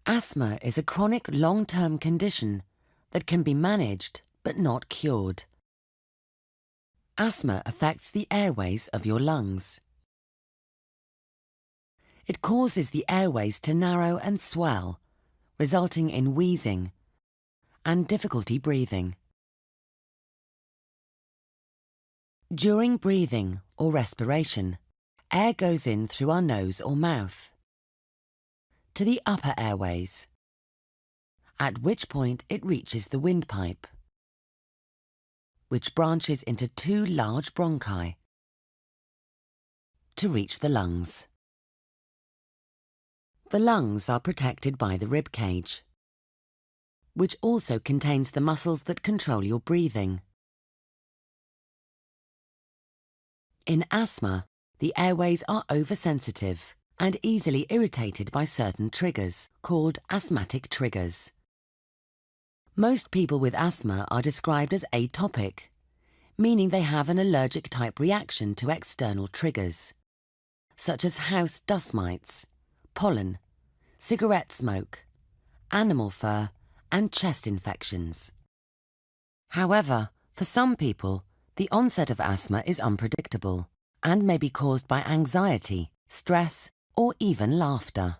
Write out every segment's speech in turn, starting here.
Asthma is a chronic long-term condition that can be managed but not cured. Asthma affects the airways of your lungs. It causes the airways to narrow and swell, resulting in wheezing and difficulty breathing. During breathing or respiration, air goes in through our nose or mouth to the upper airways, at which point it reaches the windpipe, which branches into two large bronchi to reach the lungs. The lungs are protected by the rib cage, which also contains the muscles that control your breathing. In asthma, the airways are oversensitive and easily irritated by certain triggers, called asthmatic triggers. Most people with asthma are described as atopic, meaning they have an allergic type reaction to external triggers, such as house dust mites, pollen, cigarette smoke, animal fur, and chest infections. However, for some people, the onset of asthma is unpredictable and may be caused by anxiety, stress, or even laughter.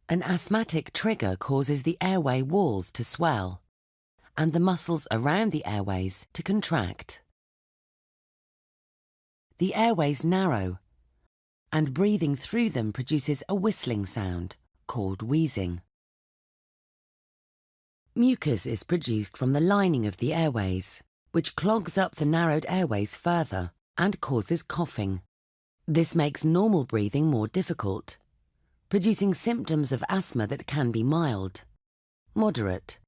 An asthmatic trigger causes the airway walls to swell and the muscles around the airways to contract. The airways narrow, and breathing through them produces a whistling sound called wheezing. Mucus is produced from the lining of the airways, which clogs up the narrowed airways further and causes coughing. This makes normal breathing more difficult, producing symptoms of asthma that can be mild, moderate,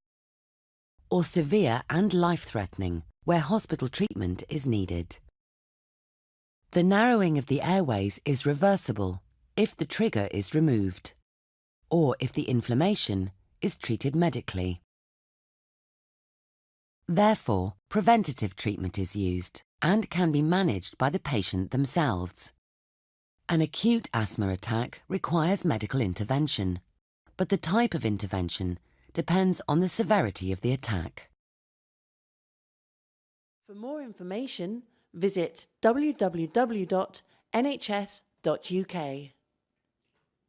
or severe and life-threatening, where hospital treatment is needed. The narrowing of the airways is reversible if the trigger is removed, or if the inflammation is treated medically. Therefore, preventative treatment is used and can be managed by the patient themselves. An acute asthma attack requires medical intervention, but the type of intervention depends on the severity of the attack. For more information, visit www.nhs.uk.